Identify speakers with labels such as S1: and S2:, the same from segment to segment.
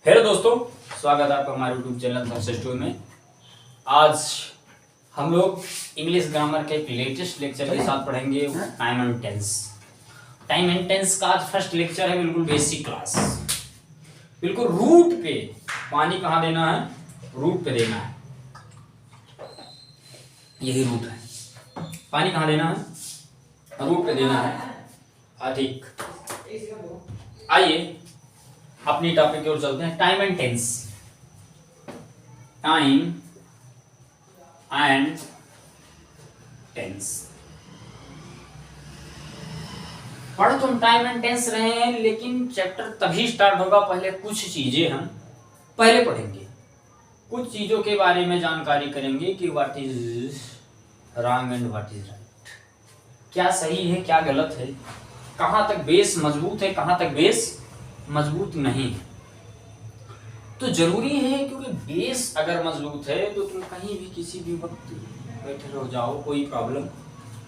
S1: Hello दोस्तों, स्वागत है आपका हमारे यूट्यूब चैनल सक्सेस टू में। आज हम लोग इंग्लिश ग्रामर के एक लेटेस्ट लेक्चर के साथ पढ़ेंगे time and tense. Time and tense का आज फर्स्ट लेक्चर है, बिल्कुल बेसिक क्लास, बिल्कुल रूट पे। पानी कहाँ देना है? रूट पे देना है, यही रूट है। पानी कहाँ देना है? रूट पे देना है। ठीक, आइए अपनी टॉपिक की ओर चलते हैं। Time and tense. Time and tense पढ़ तो हम टाइम एंड टेंस रहे हैं, लेकिन चैप्टर तभी स्टार्ट होगा। पहले कुछ चीजें हम पहले पढ़ेंगे, कुछ चीजों के बारे में जानकारी करेंगे कि what is wrong and what is right, क्या सही है क्या गलत है, कहां तक बेस मजबूत है कहां तक बेस मजबूत नहीं है। तो जरूरी है, क्योंकि बेस अगर मजबूत है तो तुम कहीं भी किसी भी वक्त बैठे रह जाओ, कोई प्रॉब्लम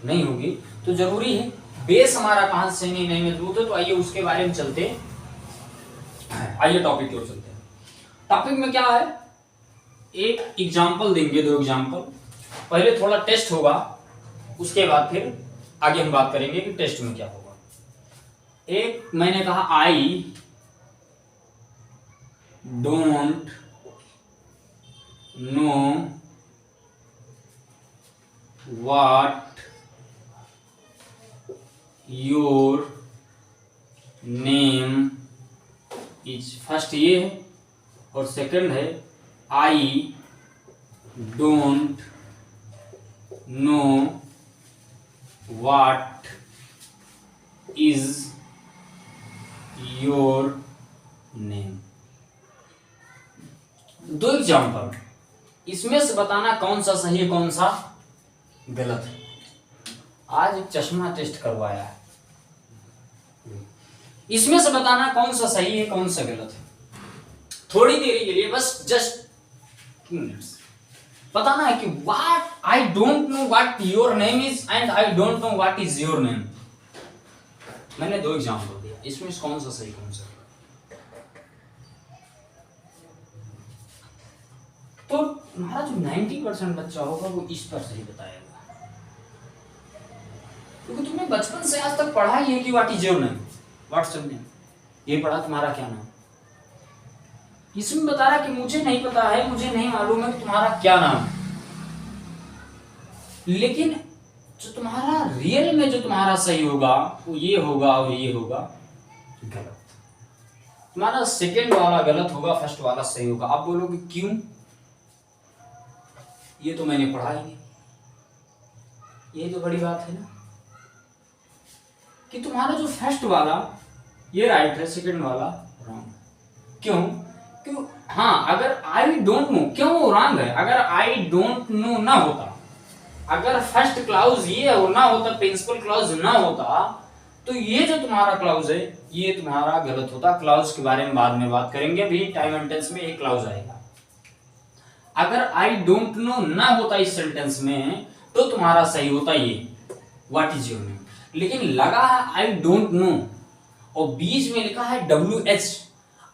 S1: नहीं होगी। तो जरूरी है बेस हमारा कहां से नहीं मजबूत है। तो आइए उसके बारे में चलते हैं। आइए टॉपिक की ओर चलते हैं। टॉपिक में क्या है, एक एग्जाम्पल देंगे, दो एग्जाम्पल। पहले थोड़ा टेस्ट होगा, उसके बाद फिर आगे हम बात करेंगे कि टेस्ट में क्या होगा। एक मैंने कहा, I don't know what your name is. First ये है, और सेकंड है I don't know what is your name. दो एग्जाम्पल, इसमें से बताना कौन सा सही है कौन सा गलत है। आज एक चश्मा टेस्ट करवाया है, इसमें से बताना कौन सा सही है कौन सा गलत है। थोड़ी देर के लिए, बस जस्ट मिनट्स, बताना है कि what I don't know what your name is and I don't know what is your name. मैंने दो एग्जाम्पल दिया, इसमें से कौन सा सही कौन सा। तो हमारा जो 90% बच्चा होगा वो इस पर सही बताएगा, क्योंकि तुमने बचपन से आज तक पढ़ा ही है कि what is your name, what's your name, ये पढ़ा तुम्हारा क्या नाम। इसमें बता रहा कि मुझे नहीं पता है, मुझे नहीं मालूम है कि तुम्हारा क्या नाम है। लेकिन जो तुम्हारा रियल में जो तुम्हारा सही होगा वो ये होगा और ये होगा गलत। तुम्हारा सेकंड वाला गलत होगा, फर्स्ट वाला सही होगा। आप बोलोगे क्यों? ये तो मैंने पढ़ा ही नहीं। ये तो बड़ी बात है ना, कि तुम्हारा जो फर्स्ट वाला ये राइट है, सेकंड वाला रॉन्ग। क्यों? क्यों? हाँ, अगर आई डोंट नो, क्यों वो रॉन्ग है? अगर आई डोंट नो ना होता, अगर फर्स्ट क्लाउज ये ना होता, प्रिंसिपल क्लाउज ना होता, तो ये जो तुम्हारा क्लाउज है ये तुम्हारा गलत होता। क्लाउज के बारे में बाद में बात करेंगे, अभी टाइम एंड टेंस में एक क्लाउज आएगा। अगर आई डोंट नो ना होता इस सेंटेंस में तो तुम्हारा सही होता ये व्हाट इज योर नेम। लेकिन लगा है आई डोंट नो और बीच में लिखा है WH।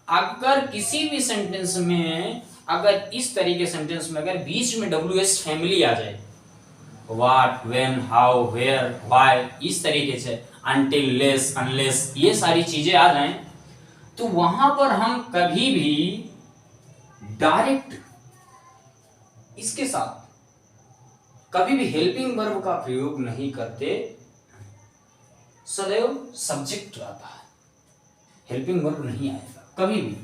S1: अगर किसी भी सेंटेंस में, अगर इस तरीके सेंटेंस में अगर बीच में WH फैमिली आ जाए, what, when, how, where, why, इस तरीके से, अनटिल, लेस, अनलेस, ये सारी चीजें आ जाएं, तो वहां पर हम कभी भी डायरेक्ट इसके साथ कभी भी हेल्पिंग वर्ब का प्रयोग नहीं करते, सदैव सब्जेक्ट आता है, हेल्पिंग वर्ब नहीं आएगा कभी भी।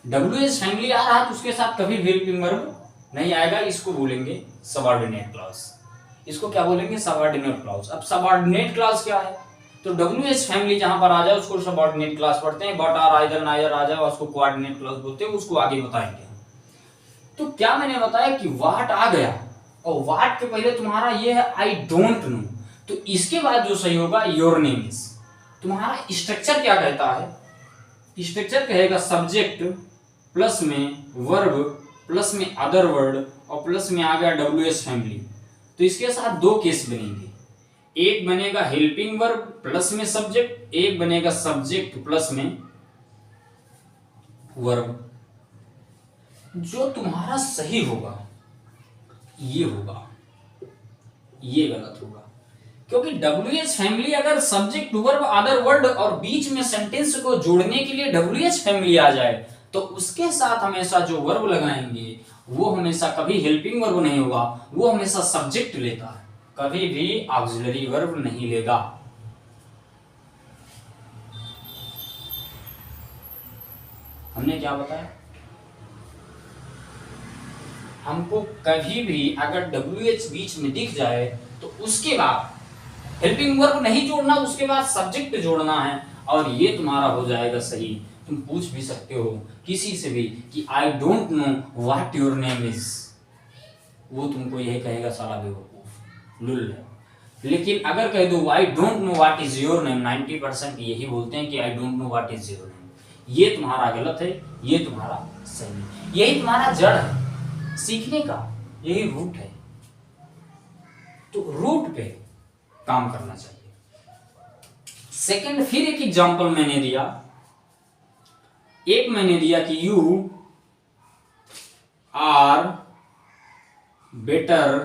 S1: WH फैमिली आ रहा है तो उसके साथ कभी भी हेल्पिंग वर्ब नहीं आएगा। इसको बोलेंगे सबऑर्डिनेट क्लॉज। इसको क्या बोलेंगे? Subordinate clause. अब सबऑर्डिनेट क्लॉज क्या है? तो WH फैमिली जहां पर आ जाए उसको सबऑर्डिनेट क्लॉज पढ़ते हैं। बट, आर, आइदर, नाइदर आ जाए उसको कोऑर्डिनेट क्लॉज बोलते हैं, उसको आगे बताएंगे। तो क्या मैंने बताया कि व्हाट आ गया, और व्हाट के पहले तुम्हारा ये है आई डोंट नो, तो इसके बाद जो सही होगा योर नेम इज। तुम्हारा स्ट्रक्चर क्या कहता है? स्ट्रक्चर कहेगा सब्जेक्ट प्लस में वर्ब प्लस में अदर वर्ड और प्लस में आ गया WH फैमिली। तो इसके साथ दो केस बनेंगे, एक बनेगा हेल्पिंग वर्ब प्लस में सब्जेक्ट, एक बनेगा सब्जेक्ट प्लस में वर्ब जो तुम्हारा सही होगा ये होगा, ये गलत होगा। क्योंकि WH फैमिली अगर सब्जेक्ट वर्ब अदर वर्ड और बीच में सेंटेंस को जोड़ने के लिए WH फैमिली आ जाए तो उसके साथ हमेशा जो वर्ब लगाएंगे वो हमेशा कभी हेल्पिंग वर्ब नहीं होगा, वो हमेशा सब्जेक्ट लेता है, कभी भी ऑक्सिलरी वर्ब नहीं लेगा। हमने क्या बताया, हमको कभी भी अगर WH बीच में दिख जाए तो उसके बाद हेल्पिंग वर्ब नहीं जोड़ना, उसके बाद सब्जेक्ट जोड़ना है और ये तुम्हारा हो जाएगा सही। तुम पूछ भी सकते हो किसी से भी कि I don't know what your name is, वो तुमको यही कहेगा साला बेवकूफ लुल है। लेकिन अगर कह दो I don't know what is your name, 90% यही बोलते हैं कि I don't know what is your name. ये तुम्हारा गलत है, ये तुम्हारा सही है। यही तुम्हारा जड़ है सीखने का, यही रूट है। तो रूट पे काम करना चाहिए। सेकंड, फिर एक एग्जांपल मैंने दिया, एक मैंने दिया कि you are better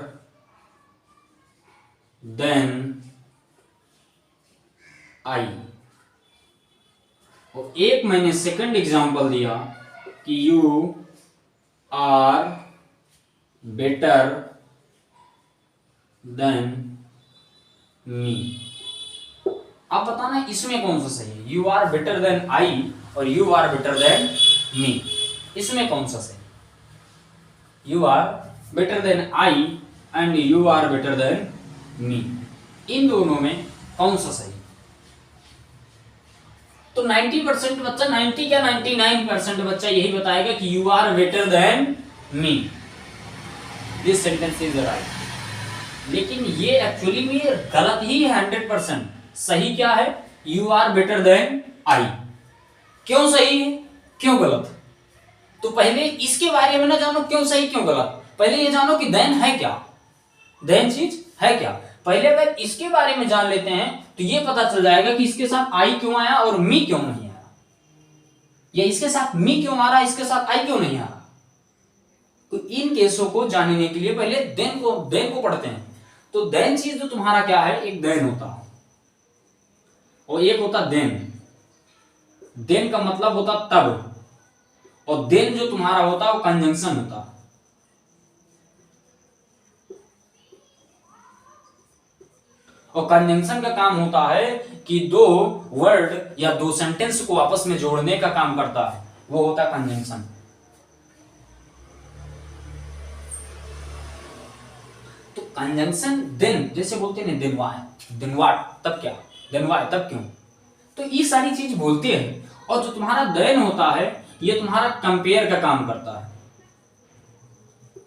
S1: than I, और एक मैंने सेकंड एग्जांपल दिया कि you are better than me. अब बताना इसमें कौन सा सही है, you are better than I और you are better than me, इसमें कौन सा सही, you are better than I and you are better than me, इन दोनों में कौन सा सही। तो 90% बच्चा, 90 क्या 99% बच्चा यही बताएगा कि you are better than me, this sentence is right. लेकिन ये एक्चुअली में गलत ही है 100%। सही क्या है, you are better than I. क्यों सही है, क्यों गलत? तो पहले इसके बारे में ना जानो क्यों सही क्यों गलत, पहले ये जानो कि देन है क्या, देन चीज है क्या। पहले अगर इसके बारे में जान लेते हैं तो ये पता चल जाएगा कि इसके साथ आई क्यों आया और मी क्यों नहीं आया, या इसके साथ मी क्यों आ रहा है, इसके साथ आई क्यों नहीं आ रहा। तो इन केसों को जानने के लिए पहले देन को पढ़ते हैं। तो देन चीज जो तुम्हारा क्या है, एक देन होता है और एक होता देन। देन का मतलब होता तब, और देन जो तुम्हारा होता है वो कंजंक्शन होता है। और कंजंक्शन का काम होता है कि दो वर्ड या दो सेंटेंस को आपस में जोड़ने का काम करता है, वो होता है कंजंक्शन। तो कंजंक्शन देन, जैसे बोलते हैं देन वाई, देन व्हाट, तब क्या, देन वाई, तब क्यों, तो ये सारी चीज बोलती है। और जो तुम्हारा देन होता है ये तुम्हारा कंपेयर का काम करता है,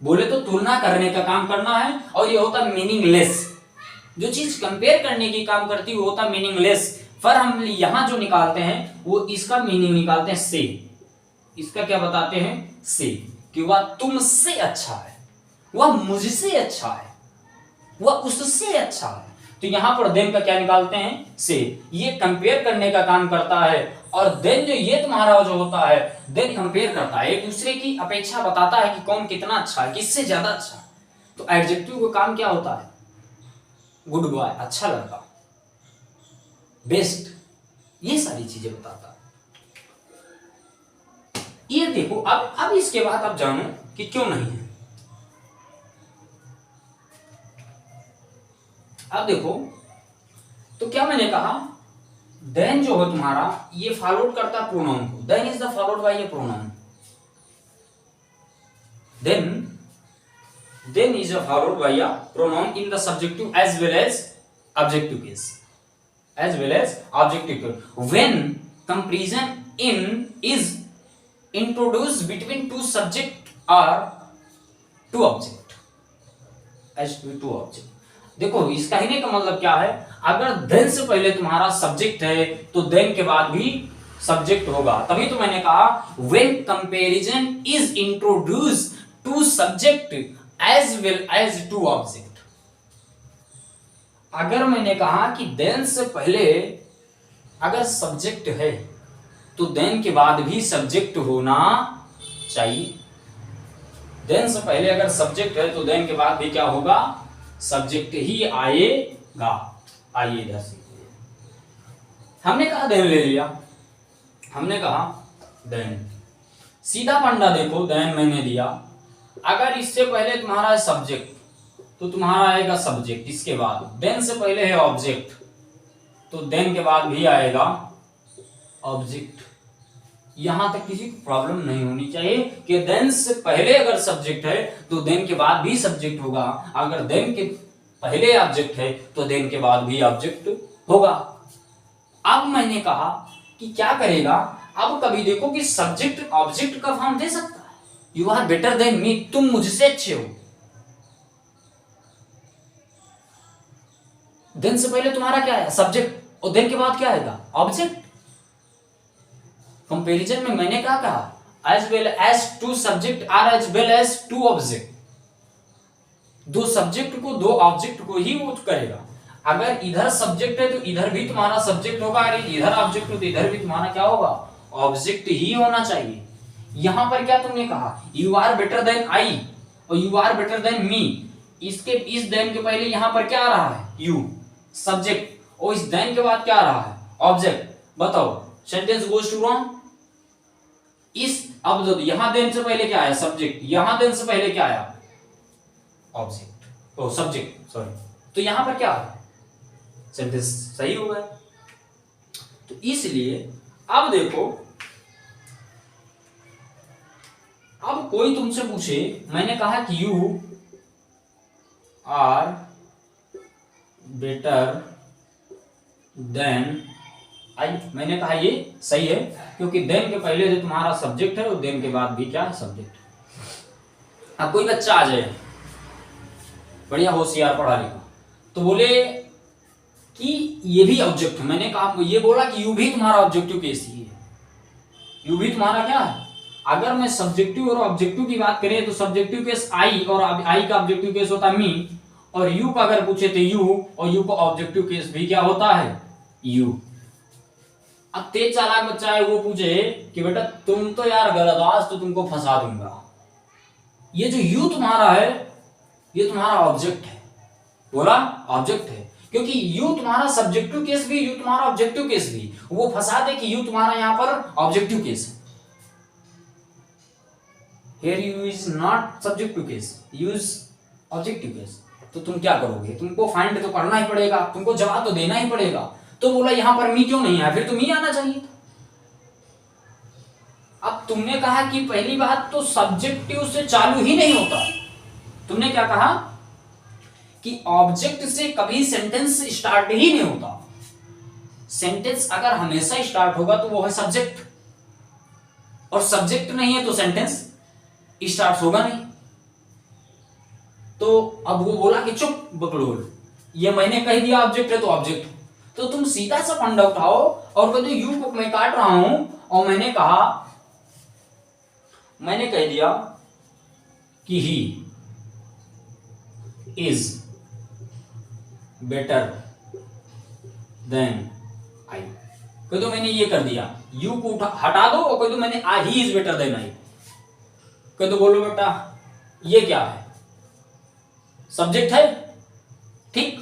S1: बोले तो तुलना करने का काम करना है। और ये होता है मीनिंगलेस, जो चीज कंपेयर करने की काम करती है वो होता है मीनिंगलेस। पर हम यहां जो निकालते हैं वो इसका मीनिंग निकालते हैं से, इसका क्या बताते हैं से, कि वह तुमसे अच्छा है, वह मुझसे अच्छा है, वह उससे अच्छा है। तो यहां पर देन का क्या निकालते हैं से, ये कंपेयर करने का काम करता है। और देन जो ये तुम्हारा जो होता है, देन कंपेयर करता है, एक दूसरे की अपेक्षा बताता है कि कौन कितना अच्छा है, किससे ज्यादा अच्छा है। तो एडजेक्टिव का काम क्या होता है, गुड बॉय, अच्छा लड़का, बेस्ट, ये सारी चीजें बताता है। ये देखो, अब इसके बाद आप जानो कि क्यों नहीं है। अब देखो, तो क्या मैंने कहा, देन जो है तुम्हारा ये फॉलोड करता है प्रोनाउन को, then is the followed by a pronoun, then is followed by a pronoun in the subjective as well as objective case, as well as objective case. When comparison in is introduced between two subject or two object, as two object. देखो इसका कहने का मतलब क्या है, अगर then से पहले तुम्हारा सब्जेक्ट है तो then के बाद भी सब्जेक्ट होगा। तभी तो मैंने कहा when comparison is introduced to subject as well as to object। अगर मैंने कहा कि then से पहले अगर सब्जेक्ट है तो देन के बाद भी सब्जेक्ट होना चाहिए। देन से पहले अगर सब्जेक्ट है तो देन के बाद भी क्या होगा, सब्जेक्ट ही आएगा। आइए इधर से, हमने कहा देन ले लिया, हमने कहा देन, सीधा फंडा देखो, देन मैंने दिया, अगर इससे पहले तुम्हारा है सब्जेक्ट तो तुम्हारा आएगा सब्जेक्ट, इसके बाद देन से पहले है ऑब्जेक्ट तो देन के बाद भी आएगा ऑब्जेक्ट। यहां तक किसी को प्रॉब्लम नहीं होनी चाहिए कि देन से पहले अगर सब्जेक्ट है तो देन के बाद भी सब्जेक्ट होगा, अगर देन के पहले ऑब्जेक्ट है तो देन के बाद भी ऑब्जेक्ट होगा। अब मैंने कहा कि क्या करेगा, अब कभी देखो कि सब्जेक्ट ऑब्जेक्ट का फॉर्म दे सकता है, you are better than me, तुम मुझसे अच्छे हो। देन से पहले तुम्हारा क्या है, सब्जेक्ट, और देन के बाद क्या आएगा, ऑब्जेक्ट। कंपैरिजन में मैंने क्या कहा, as well as two subject are as well as two object, दो सब्जेक्ट को दो ऑब्जेक्ट को ही यूज करेगा। अगर इधर सब्जेक्ट है तो इधर भी तुम्हारा सब्जेक्ट होगा, अगर इधर ऑब्जेक्ट हो तो इधर भी तुम्हारा क्या होगा, ऑब्जेक्ट ही होना चाहिए। यहां पर क्या तुमने कहा, you are better than I और you are better than me, इसके इस देन के पहले यहां पर क्या आ रहा है, यू सब्जेक्ट, और इस देन के बाद क्या आ रहा है, ऑब्जेक्ट। बताओ सेंटेंस गोज टू रॉन्ग। इस अब यहां देन से पहले क्या आया, सब्जेक्ट, यहां देन से पहले क्या आया, ऑब्जेक्ट, ओ सब्जेक्ट सॉरी, तो यहां पर क्या आया, सेंटेंस सही हो गया। तो इसलिए अब देखो, अब कोई तुमसे पूछे, मैंने कहा कि you are better than I, मैंने कहा ये सही है क्योंकि देन के पहले जो तुम्हारा सब्जेक्ट है और देन के बाद भी क्या है, सब्जेक्ट। अब कोई बच्चा आ जाए बढ़िया होशियार पढ़ा लिखा, तो बोले कि ये भी ऑब्जेक्ट है, मैंने कहा ये बोला कि यू भी तुम्हारा ऑब्जेक्टिव केस ही है, यू भी तुम्हारा क्या है। अगर मैं सब्जेक्टिव और ऑब्जेक्टिव की बात करें तो सब्जेक्टिव केस आई और आई का ऑब्जेक्टिव केस होता है मी, और यू का अगर पूछे तो यू, और यू का ऑब्जेक्टिव केस भी क्या होता है, यू। अब तेज चालाक बच्चा है, वो पूछे कि बेटा तुम तो यार गलत, आज तो तुमको फंसा दूंगा, ये जो यू तुम्हारा है ये तुम्हारा ऑब्जेक्ट है। बोला ऑब्जेक्ट है क्योंकि यू तुम्हारा सब्जेक्टिव केस भी, यू तुम्हारा ऑब्जेक्टिव केस भी, वो फंसा दे कि यू तुम्हारा यहां पर ऑब्जेक्टिव केस है। Here you is not subjective case, you is objective case। तो तुम क्या करोगे, तुमको फाइंड तो करना ही पड़ेगा, तुमको जवाब तो देना ही पड़ेगा। तो बोला यहां पर मी क्यों नहीं है, फिर तो मी आना चाहिए था। अब तुमने कहा कि पहली बात तो सब्जेक्टिव से चालू ही नहीं होता, तुमने क्या कहा कि ऑब्जेक्ट से कभी सेंटेंस स्टार्ट ही नहीं होता। सेंटेंस अगर हमेशा स्टार्ट होगा तो वो है सब्जेक्ट, और सब्जेक्ट नहीं है तो सेंटेंस स्टार्ट होगा नहीं। तो अब वो बोला कि चुप बकलोल, ये मैंने कह दिया ऑब्जेक्ट है तो ऑब्जेक्ट, तो तुम सीधा सा फंडा उठाओ और कहते यू को मैं काट रहा हूं और मैंने कहा, मैंने कह दिया कि he is better than I, कह दो मैंने ये कर दिया, यू को हटा दो और कह दो मैंने he is better than I, कह दो बोलो बेटा ये क्या है, सब्जेक्ट है, ठीक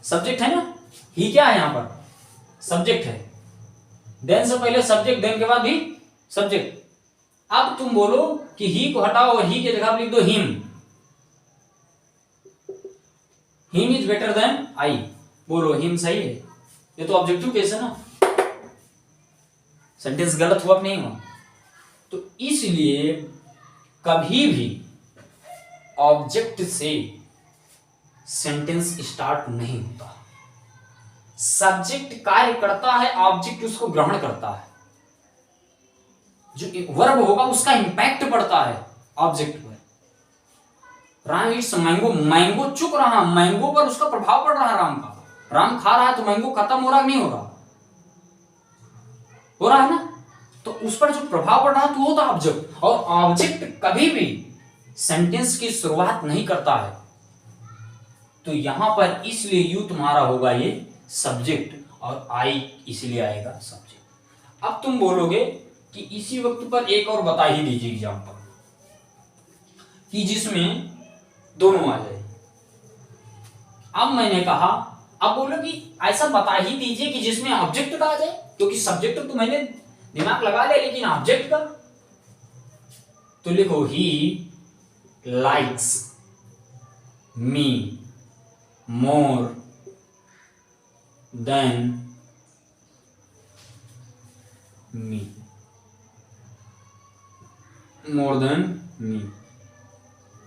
S1: सब्जेक्ट है ना, ही क्या है यहां पर, सब्जेक्ट है, देन से पहले सब्जेक्ट, देन के बाद भी सब्जेक्ट। अब तुम बोलो कि ही को हटाओ और ही की जगह लिख दो him, him is better than I, बोलो हिम सही है, ये तो ऑब्जेक्टिव केस है ना, सेंटेंस गलत हुआ नहीं हुआ। तो इसलिए कभी भी ऑब्जेक्ट से सेंटेंस स्टार्ट नहीं होता, सब्जेक्ट कार्य करता है, ऑब्जेक्ट उसको ग्रहण करता है, जो वर्ब होगा उसका इंपैक्ट पड़ता है ऑब्जेक्ट पर। राम इट्स मैंगो, मैंगो चुक रहा, मैंगो पर उसका प्रभाव पड़ रहा है राम का, राम खा रहा है तो मैंगो खत्म हो रहा नहीं हो रहा, हो रहा है ना, तो उस पर जो प्रभाव पड़ रहा है तो वो था ऑब्जेक्ट। और ऑब्जेक्ट कभी भी सेंटेंस की शुरुआत नहीं करता है, तो यहां पर इसलिए यू तुम्हारा होगा ये सब्जेक्ट और आई इसलिए आएगा सब्जेक्ट। अब तुम बोलोगे कि इसी वक्त पर एक और बता ही दीजिए एग्जांपल कि जिसमें दोनों आ जाए। अब मैंने कहा, अब बोलो कि ऐसा बता ही दीजिए कि जिसमें ऑब्जेक्ट का आ जाए, क्योंकि सब्जेक्ट तो मैंने दिमाग लगा लिया, लेकिन ऑब्जेक्ट का तो लिखो he likes me more than me, more than me.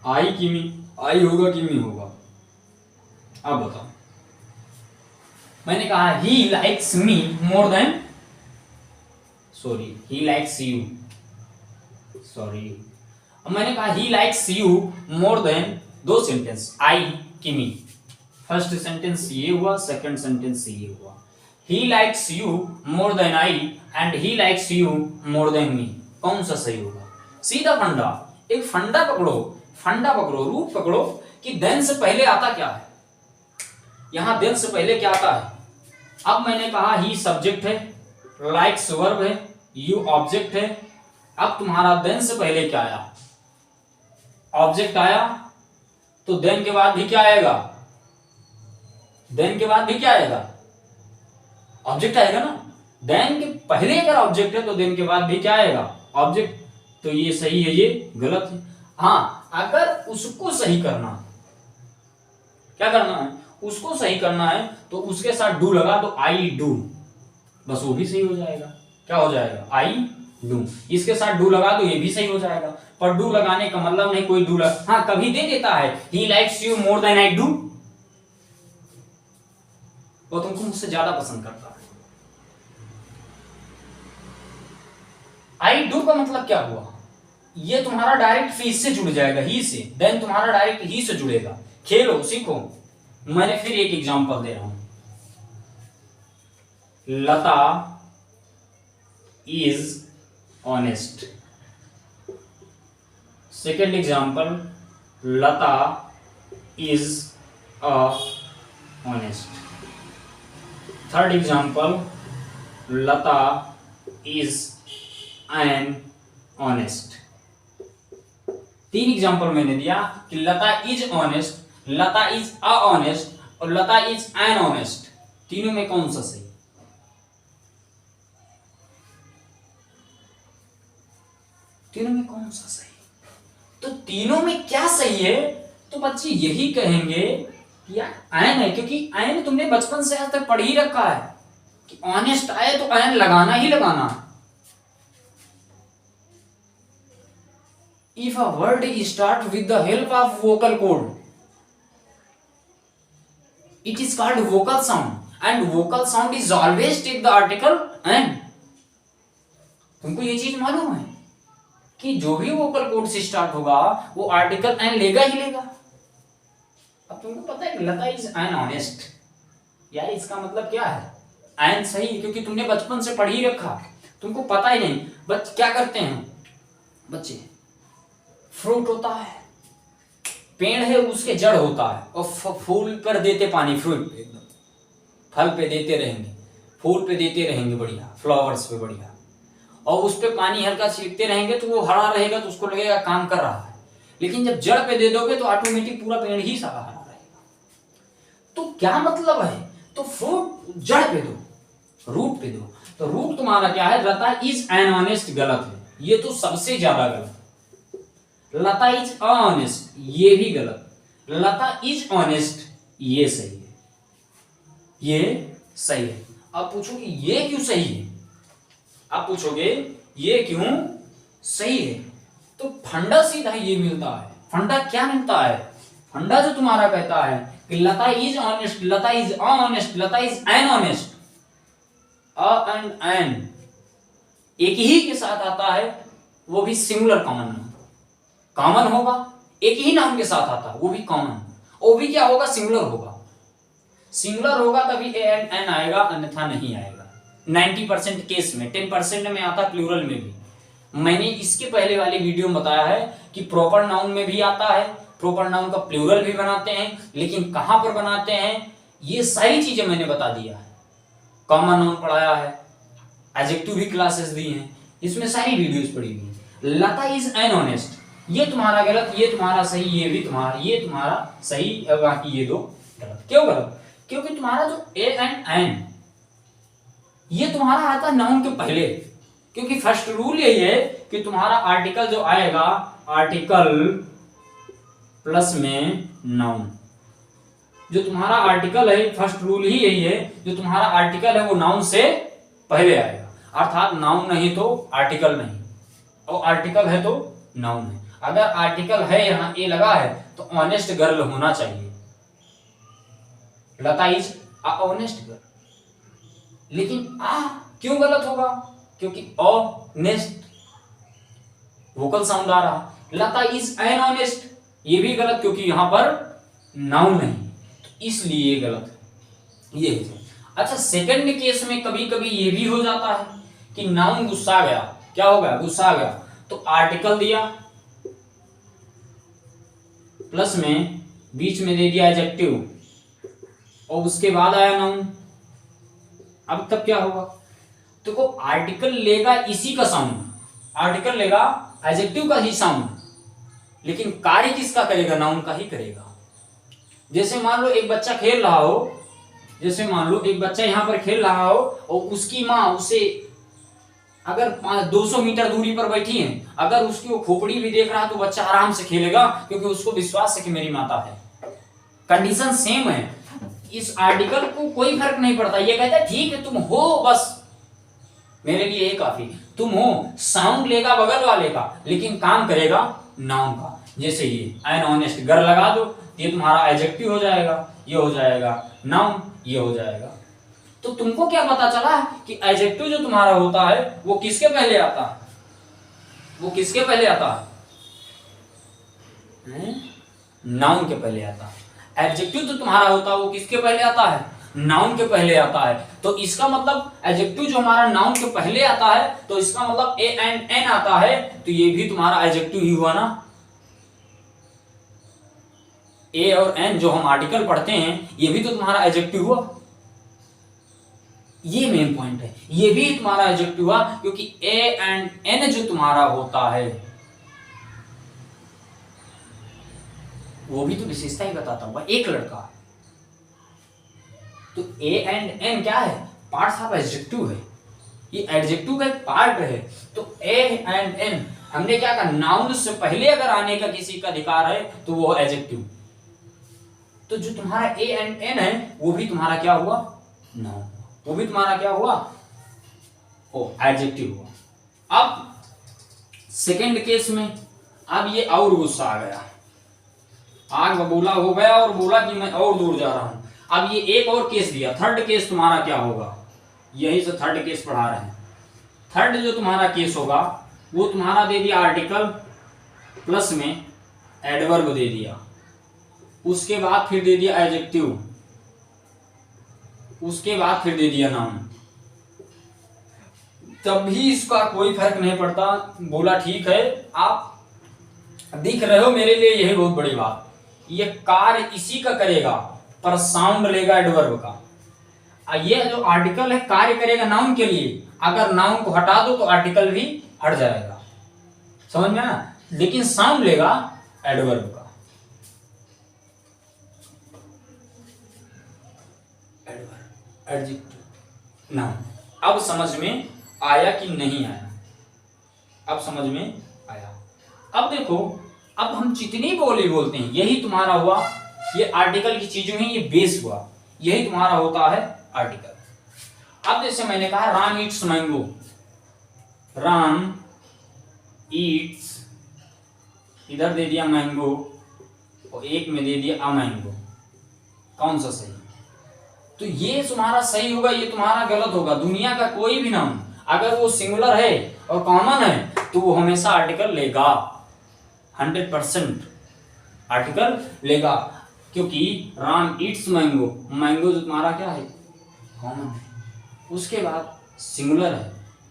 S1: I की मी, आई होगा कि मी होगा? अब बताओ, मैंने कहा ही likes me more then, sorry he likes you, sorry. अब मैंने कहा ही लाइक्स यू मोर देन, दो सेंटेंस, आई की मी। फर्स्ट सेंटेंस ये हुआ, सेकंड सेंटेंस ये हुआ। He likes you more than I and he likes you more than me, कौन सा सही होगा? सीधा फंडा, एक फंडा पकड़ो, फंडा पकड़ो, रूट पकड़ो कि देन से पहले आता क्या है। यहां देन से पहले क्या आता है? अब मैंने कहा ही सब्जेक्ट है, लाइक्स वर्ब है, यू ऑब्जेक्ट है। अब तुम्हारा देन से पहले क्या आया? ऑब्जेक्ट आया, तो देन के बाद भी क्या आएगा? देन के बाद भी क्या आएगा? ऑब्जेक्ट आएगा ना। देन के पहले अगर ऑब्जेक्ट है तो देन के बाद भी क्या आएगा? ऑब्जेक्ट। तो ये सही है, ये गलत है। हाँ, अगर उसको सही करना, क्या करना है? उसको सही करना है तो उसके साथ डू लगा दो, आई डू, बस वो भी सही हो जाएगा। क्या हो जाएगा? I do. इसके साथ डू लगा दो, ये भी सही हो जाएगा। पर डू लगाने का मतलब नहीं कोई डू हाँ कभी दे देता है, he likes you more than I do, वो तुमको मुझसे ज्यादा पसंद करता है। आई डू का मतलब क्या हुआ? ये तुम्हारा डायरेक्ट फीस से जुड़ जाएगा, ही से। देन तुम्हारा डायरेक्ट ही से जुड़ेगा। खेलो, सीखो। मैंने फिर एक एग्जांपल दे रहा हूं। Lata is honest. Second example, Lata is a honest. Third example, Lata is an honest. तीन एग्जांपल मैंने दिया कि Lata is honest, Lata is a honest और लता इज एन ऑनेस्ट। तीनों में कौन सा सही? तीनों में कौन सा सही? तो तीनों में क्या सही है? तो बच्चे यही कहेंगे कि यार एन है, क्योंकि एन तुमने बचपन से आज तक पढ़ ही रखा है कि ऑनेस्ट आए तो एन लगाना ही लगाना है। If a word is start with the help of vocal cord, it is called vocal sound, and vocal sound is always take the article an। तुमको ये चीज मालूम है कि जो भी vocal cord से स्टार्ट होगा वो आर्टिकल एन लेगा ही लेगा। अब तुमको पता है कि लता इज एन ऑनेस्ट, यार इसका मतलब क्या है? एन सही, क्योंकि तुमने बचपन से पढ़ ही रखा, तुमको पता ही नहीं। बच्चे क्या करते हैं? बच्चे, फ्रूट होता है, पेड़ है, उसके जड़ होता है और फूल पर देते पानी, फ्रूट पे एकदम, फल पे देते रहेंगे, फूल पे देते रहेंगे, बढ़िया फ्लावर्स पे बढ़िया, और उस पे पानी हल्का छिड़कते रहेंगे तो वो हरा रहेगा, तो उसको लगेगा काम कर रहा है। लेकिन जब जड़ पे दे दोगे तो ऑटोमेटिक पूरा पेड़ ही सारा हरा रहेगा। तो क्या मतलब है? तो फ्रूट जड़ पे दो, रूट पे दो। तो रूट तुम्हारा क्या है? लता इज एन ऑनेस्ट गलत है, ये तो सबसे ज्यादा गलत। लता इज ऑनेस्ट ये भी गलत, लता इज ऑनेस्ट ये सही है, ये सही है। अब पूछोगे ये क्यों सही है? आप पूछोगे ये क्यों सही है? तो फंडा सीधा ये मिलता है। फंडा क्या मिलता है? फंडा जो तुम्हारा कहता है कि Lata is honest, Lata is honest, Lata is an honest. A and an एक ही के साथ आता है, वो भी सिंगुलर कॉमन कॉमन होगा, एक ही नाम के साथ आता है वो भी कॉमन, वो भी क्या होगा? सिंगुलर होगा। सिंगुलर होगा तभी ए एंड एन आएगा, अन्यथा नहीं आएगा। 90% केस में, 10% में आता है, प्लूरल में भी। मैंने इसके पहले वाली वीडियो में बताया है कि प्रॉपर नाउन में भी आता है, प्रॉपर नाउन का प्लूरल भी बनाते हैं, लेकिन कहां पर बनाते हैं ये सारी चीजें मैंने बता दिया है। कॉमन नाउन पढ़ाया है, एडजेक्टिव भी क्लासेस दी हैं, इसमें सारी वीडियोस पड़ी हुई हैं। लता इज एन ऑनेस्ट, ये तुम्हारा गलत, ये तुम्हारा सही, ये भी तुम्हारा, ये तुम्हारा सही और बाकी ये दो गलत। क्यों गलत? क्योंकि तुम्हारा जो ए एंड एन ये तुम्हारा आता है नाउन के पहले, क्योंकि फर्स्ट रूल यही है कि तुम्हारा आर्टिकल जो आएगा, आर्टिकल प्लस में नाउन, जो तुम्हारा आर्टिकल है फर्स्ट रूल ही यही है, जो तुम्हारा आर्टिकल है वो नाउन से पहले आएगा, अर्थात नाउन नहीं तो आर्टिकल नहीं, और आर्टिकल है तो नाउन है। अगर आर्टिकल है यहां ए लगा है तो ऑनेस्ट गर्ल होना चाहिए, लता इज अ ऑनेस्ट गर्ल। लेकिन क्यों गलत होगा? क्योंकि ऑनेस्ट वोकल साउंड आ रहा। लता इज एन ऑनेस्ट, ये भी गलत क्योंकि यहां पर नाउन नहीं, तो इसलिए ये गलत है, ये है। अच्छा, सेकंड केस में कभी कभी ये भी हो जाता है कि नाउन गुस्सा गया, क्या हो गया? गुस्सा गया, तो आर्टिकल दिया प्लस में बीच में दे दिया एडजेक्टिव और उसके बाद आया नाउन। अब तब क्या होगा? तो को आर्टिकल लेगा इसी का साउंड, आर्टिकल लेगा एडजेक्टिव का ही साउंड, लेकिन कार्य किसका करेगा? नाउन का ही करेगा। जैसे मान लो एक बच्चा खेल रहा हो, जैसे मान लो एक बच्चा यहां पर खेल रहा हो और उसकी माँ उसे अगर 200 मीटर दूरी पर बैठी है, अगर उसकी वो खोपड़ी भी देख रहा है तो बच्चा आराम से खेलेगा, क्योंकि उसको विश्वास है कि मेरी माता है। कंडीशन सेम है। इस आर्टिकल को कोई फर्क नहीं पड़ता, ये कहता है ठीक है तुम हो, बस मेरे लिए ये काफी, तुम हो। साउंड लेगा बगल वाले का, लेकिन काम करेगा नाउन का। जैसे ये एन ऑनेस्ट गर लगा दो, ये तुम्हारा एडजेक्टिव हो जाएगा, ये हो जाएगा नाउन, ये हो जाएगा। तो तुमको क्या पता चला कि एडजेक्टिव जो तुम्हारा होता है वो किसके पहले आता है? वो किसके पहले आता है? नाउन के पहले आता है। एडजेक्टिव जो तुम्हारा होता है वो किसके पहले आता है? नाउन के पहले आता है। तो इसका मतलब एडजेक्टिव जो हमारा नाउन के पहले आता है, तो इसका मतलब ए एंड एन आता है, तो ये भी तुम्हारा एडजेक्टिव ही हुआ ना। ए और एन जो हम आर्टिकल पढ़ते हैं, ये भी तो तुम्हारा एडजेक्टिव हुआ। ये मेन पॉइंट है, ये भी तुम्हारा एडजेक्टिव हुआ, क्योंकि ए एंड एन जो तुम्हारा होता है वो भी तो विशेषता ही बताता हुआ एक लड़का। तो ए एंड एन क्या है? पार्ट्स ऑफ एडजेक्टिव है, ये एडजेक्टिव का एक पार्ट है। तो ए एंड एन हमने क्या कहा? नाउन से पहले अगर आने का किसी का अधिकार है तो वो एडजेक्टिव। तो जो तुम्हारा ए एंड एन है वो भी तुम्हारा क्या हुआ? नाउन। वो भी तुम्हारा क्या हुआ? ओ एडजेक्टिव हुआ। अब सेकंड केस में अब ये और गुस्सा आ गया, आग बबूला हो गया और बोला कि मैं और दूर जा रहा हूं। अब ये एक और केस दिया, थर्ड केस तुम्हारा क्या होगा? यही से थर्ड केस पढ़ा रहे हैं। थर्ड जो तुम्हारा केस होगा वो तुम्हारा दे दिया आर्टिकल प्लस में एडवर्ब दे दिया, उसके बाद फिर दे दिया एडजेक्टिव, उसके बाद फिर दे दिया नाउन। तब भी इसका कोई फर्क नहीं पड़ता। बोला ठीक है, आप दिख रहे हो, मेरे लिए यही बहुत बड़ी बात। ये कार्य इसी का करेगा पर साउंड लेगा एडवर्ब का। ये जो आर्टिकल है कार्य करेगा नाउन के लिए, अगर नाउन को हटा दो तो आर्टिकल भी हट जाएगा, समझ में ना? लेकिन साउंड लेगा एडवर्ब का। Adjective noun. अब समझ में आया कि नहीं आया? अब समझ में आया। अब देखो, अब हम जितनी बोली बोलते हैं यही तुम्हारा हुआ, ये आर्टिकल की चीजें हैं, ये बेस हुआ, यही तुम्हारा होता है आर्टिकल। अब जैसे मैंने कहा Ram Yeats mango, Ram Yeats, इधर दे दिया मैंगो और एक में दे दिया अ मैंगो, कौन सा सही? तो ये तुम्हारा सही होगा, ये तुम्हारा गलत होगा। दुनिया का कोई भी नाम अगर वो सिंगुलर है और कॉमन है तो वो हमेशा आर्टिकल लेगा, 100% आर्टिकल लेगा, क्योंकि राम ईट्स मैंगो, मैंगो जो तुम्हारा क्या है? कॉमन है, उसके बाद सिंगुलर है,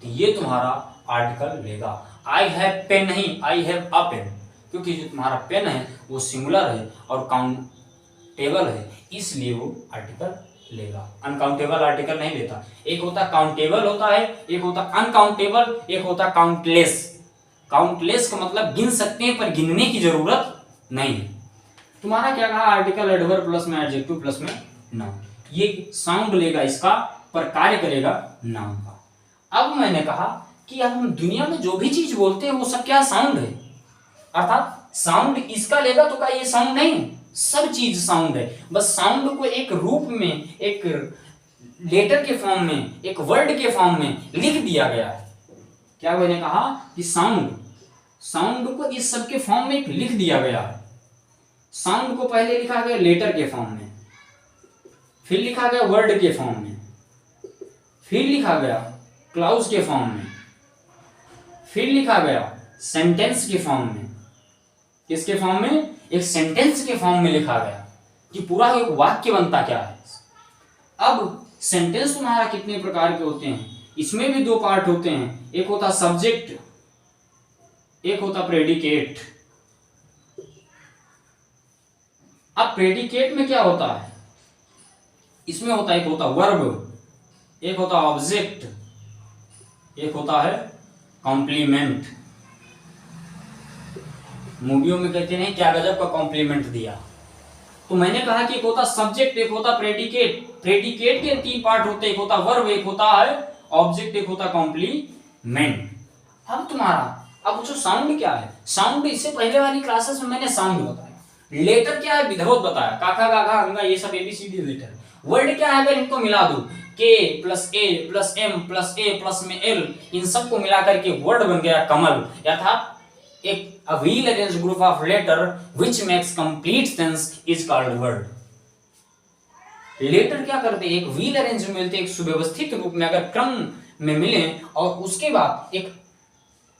S1: तो ये तुम्हारा आर्टिकल लेगा। आई हैव पेन नहीं, आई हैव अ पेन, क्योंकि जो तुम्हारा पेन है वो सिंगुलर है और काउंटेबल है, इसलिए वो आर्टिकल लेगा, अनकाउंटेबल आर्टिकल नहीं लेता। एक होता काउंटेबल होता है, एक होता अनकाउंटेबल, एक होता काउंटलेस। काउंटलेस का मतलब गिन सकते हैं पर गिनने की जरूरत नहीं है। तुम्हारा क्या कहा, आर्टिकल एडवर्ब प्लस में एडजेक्टिव प्लस में नाउन, ये साउंड लेगा इसका पर कार्य करेगा नाउन का। अब मैंने कहा कि अब हम दुनिया में जो भी चीज बोलते हैं वो सब क्या साउंड है, अर्थात साउंड इसका लेगा तो क्या ये साउंड नहीं, सब चीज साउंड है। बस साउंड को एक रूप में, एक लेटर के फॉर्म में, एक वर्ड के फॉर्म में लिख दिया गया है। क्या मैंने कहा कि साउंड को इस सब के फॉर्म में लिख दिया गया है। साउंड को पहले लिखा गया लेटर के फॉर्म में, फिर लिखा गया वर्ड के फॉर्म में, फिर लिखा गया क्लाउज के फॉर्म में, फिर लिखा गया सेंटेंस के फॉर्म में। किसके फॉर्म में, एक सेंटेंस के फॉर्म में लिखा गया कि पूरा एक वाक्य बनता क्या है। अब सेंटेंस तुम्हारा कितने प्रकार के होते हैं, इसमें भी दो पार्ट होते हैं, एक होता सब्जेक्ट, एक होता प्रेडिकेट। अब प्रेडिकेट में क्या होता है, इसमें होता है, एक होता वर्ब, एक होता ऑब्जेक्ट, एक होता है कॉम्प्लीमेंट। मूवियों में कहते हैं क्या गजब का कॉम्प्लीमेंट दिया। तो मैंने कहा कि एक होता सब्जेक्ट, एक होता प्रेडिकेट। प्रेडिकेट के तीन पार्ट होते हैं, एक होता वर्ब, एक होता है ऑब्जेक्ट, एक होता कॉम्प्लीमेंट। अब तुम्हारा अब जो साउंड क्या है, साउंड इससे पहले वाली क्लासेस में मैंने साउंड बताया। लेटर क्या है, विधवत बताया, काका गागा अंगा ये सब एबीसीडी लेटर। वर्ड क्या है, अगर इनको मिला दूं के प्लस ए प्लस एम प्लस ए प्लस में एल, इन सबको मिलाकर के वर्ड बन गया कमल, अर्थात एक a well arranged group of letter which makes complete sense is called word। Letter क्या करते हैं, एक व्हील अरेंज में मिलते, एक सुव्यवस्थित रूप में अगर क्रम में मिले और उसके बाद एक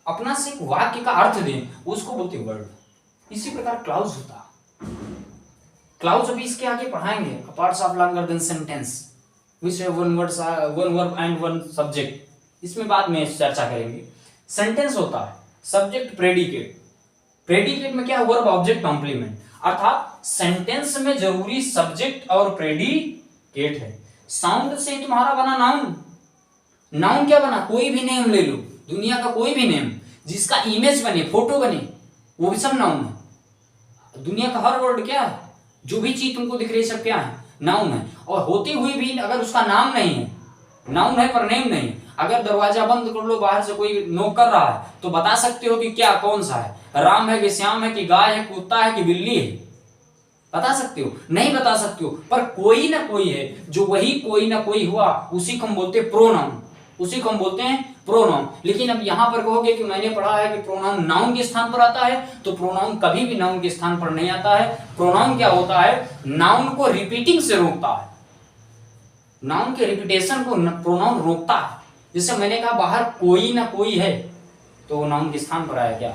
S1: अपना से एक वाक्य का अर्थ दें, उसको बोलते हैं वर्ड। इसी प्रकार क्लाउज होता, क्लाउज अभी इसके आगे पढ़ाएंगे, parts of longer than sentence which have one verb and one subject, इसमें बाद में चर्चा करेंगे। सेंटेंस होता है सब्जेक्ट प्रेडिकेट, प्रेडिकेट में क्या है, वर्ब ऑब्जेक्ट कॉम्प्लीमेंट, अर्थात सेंटेंस में जरूरी सब्जेक्ट और प्रेडिकेट है। साउंड से तुम्हारा बना नाउन, नाउन क्या बना, कोई भी नेम ले लो, दुनिया का कोई भी नेम जिसका इमेज बने, फोटो बने, वो भी सब नाउन है। दुनिया का हर वर्ड क्या है, जो भी चीज तुमको दिख रही है सब क्या है, नाउन है। और होते हुए भी अगर उसका नाम नहीं है, नाउन है पर नेम नहीं, अगर दरवाजा बंद कर लो, बाहर से कोई नॉक कर रहा है तो बता सकते हो कि क्या कौन सा है, राम है कि श्याम है कि गाय है, कुत्ता है कि बिल्ली है, बता सकते हो, नहीं बता सकते हो, पर कोई ना कोई है, जो वही कोई ना कोई हुआ उसी को हम बोलते हैं प्रोनाउन, उसी को हम बोलते हैं प्रोनाउन। लेकिन अब यहां पर कहोगे कि मैंने पढ़ा है कि प्रोनाउन नाउन के स्थान पर आता है, तो प्रोनाउन कभी भी नाउन के स्थान पर नहीं आता है। प्रोनाउन क्या होता है, नाउन को रिपीटिंग से रोकता है, नाउन के रिपीटेशन को प्रोनाउन रोकता है। जैसे मैंने कहा बाहर कोई ना कोई है, तो वो नाउन के स्थान पर आया, क्या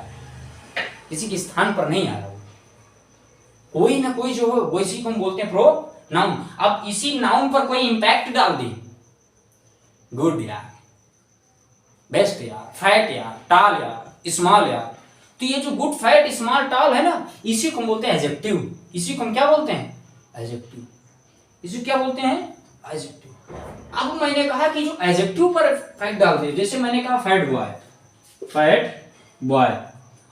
S1: किसी के स्थान पर नहीं आया, कोई ना कोई जो हो वैसी को हम बोलते हैं प्रोनाउन। अब इसी नाउन पर कोई इंपैक्ट डाल दी, गुड यार, बेस्ट यार, फैट यार, टाल यार, स्मॉल यार, तो ये जो गुड फैट स्मॉल टाल है ना, इसी को हम बोलते हैं एडजेक्टिव। इसी को हम क्या बोलते हैं, एडजेक्टिव। इसी क्या बोलते हैं, एडजेक्टिव। अब मैंने कहा कि जो एडजेक्टिव पर फैट डाल दे, जैसे मैंने कहा फैट बॉय, फैट बॉय,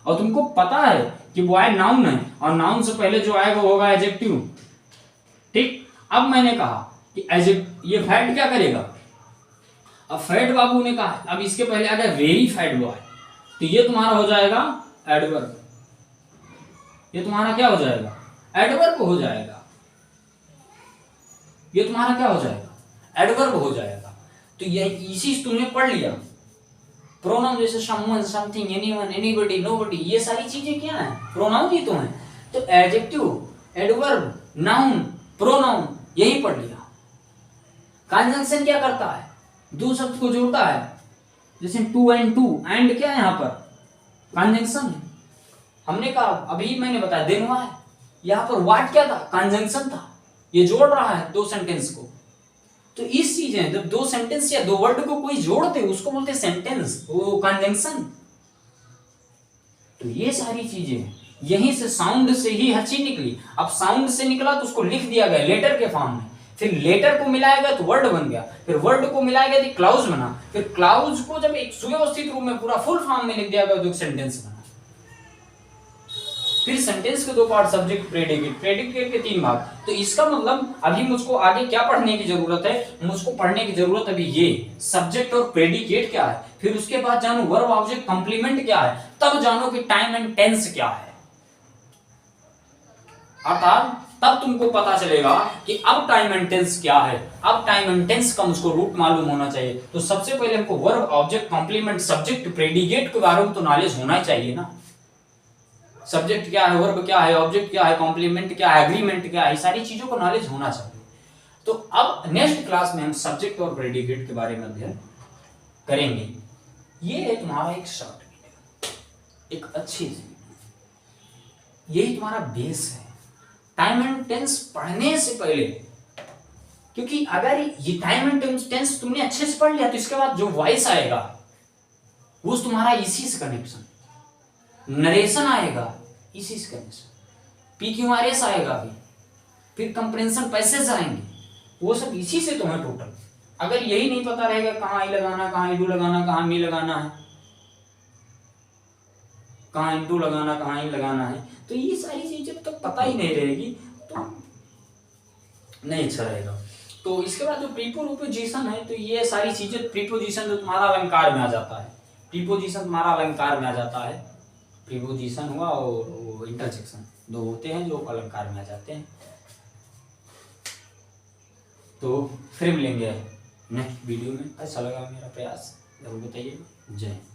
S1: और तुमको पता है कि बॉय नाउन है और नाउन से पहले जो आएगा वो होगा एडजेक्टिव, ठीक। अब मैंने कहा कि ये फैट क्या करेगा, अब फैट बाबू ने कहा, अब इसके पहले आ गया वेरी फैट बॉय, तो ये तुम्हारा हो जाएगा एडवर्ब, ये तुम्हारा क्या हो जाएगा, एडवर्ब हो जाएगा, ये तुम्हारा क्या हो जाएगा, एडवर्ब हो जाएगा। तो ये इसी तुमने पढ़ लिया, प्रोनाउन जैसे someone, something, anyone, anybody, nobody, ये सारी चीजें क्या है, प्रोनाउन ही तो है। तो एडजेक्टिव, एडवर्ब, नाउन, प्रोनाउन, यही पढ़ लिया। कंजंक्शन क्या करता है, दो शब्द को जोड़ता है, जैसे टू एंड टू, एंड क्या है यहाँ पर, कंजंक्शन है। हमने कहा अभी मैंने बताया देनवा है, यहाँ पर व्हाट क्या था, कंजंक्शन था, ये जोड़ रहा है दो सेंटेंस को। तो इस चीज है, जब दो सेंटेंस या दो वर्ड को कोई जोड़ते उसको बोलते हैं सेंटेंस, वो कंजंक्शन। तो ये सारी चीजें यहीं से साउंड से ही हर चीज निकली। अब साउंड से निकला तो उसको लिख दिया गया लेटर के फॉर्म में, फिर लेटर को मिलाएगा तो वर्ड बन गया, फिर वर्ड को मिलाएगा तो क्लाउज बना, फिर क्लाउज को जब एक सुव्यवस्थित रूप में पूरा फुल फॉर्म में लिख दिया गया तो सेंटेंस बना। फिर सेंटेंस के दो पार्ट, सब्जेक्ट प्रेडिकेट, प्रेडिकेट के 3 भाग। तो इसका मतलब अभी मुझको आगे क्या पढ़ने की जरूरत है, मुझको पढ़ने की जरूरत अभी ये सब्जेक्ट और प्रेडिकेट क्या है, फिर उसके बाद जानो वर्ब ऑब्जेक्ट कॉम्प्लीमेंट क्या है, तब जानो कि टाइम एंड टेंस क्या है। अर्थात तब तुमको पता चलेगा कि अब टाइम एंड टेंस क्या है, अब टाइम एंड टेंस का मुझको रूट मालूम होना चाहिए। तो सबसे पहले हमको verb object complement subject predicate के बारे में तो नॉलेज होना ही चाहिए ना। सब्जेक्ट क्या है, वर्ब क्या है, ऑब्जेक्ट क्या है, कॉम्प्लीमेंट क्या है, एग्रीमेंट क्या है, सारी चीजों को नॉलेज होना चाहिए। तो अब नेक्स्ट क्लास में हम सब्जेक्ट और प्रेडिकेट के बारे में अध्ययन करेंगे। ये है तुम्हारा एक शॉर्ट वीडियो, एक अच्छी वीडियो, यही तुम्हारा बेस है टाइम एंड टेंस पढ़ने से पहले। क्योंकि अगर ये टाइम एंड टेंस तुमने अच्छे से पढ़ लिया तो इसके बाद जो वॉइस आएगा वो तुम्हारा इसी से कनेक्शन, नरेशन आएगा इसी से कनेक्शन, PQRS आएगा भी, फिर कंप्रेंशन पैसेज आएंगे, वो सब इसी से तुम्हें टोटल। अगर यही नहीं पता रहेगा कहाँ आई लगाना, कहाँ आई डू लगाना, कहाँ मी लगाना है, कहाँ इंटू लगाना, कहाँ आई लगाना है, तो ये सारी चीजें तो पता ही नहीं रहेगी तो नहीं अच्छा रहेगा। तो इसके बाद जो प्रीपोजिशन है, तो ये सारी चीजें प्रीपोजिशन जो तुम्हारा अलंकार में आ जाता है, प्रीपोजिशन तुम्हारा अलंकार में आ जाता है। प्रीपोजिशन हुआ और इंटरजेक्शन दो होते हैं जो अलंकार में आ जाते हैं। तो फिर मिलेंगे नेक्स्ट वीडियो में। अच्छा लगा मेरा प्रयास जरूर बताइए। जय हिंद।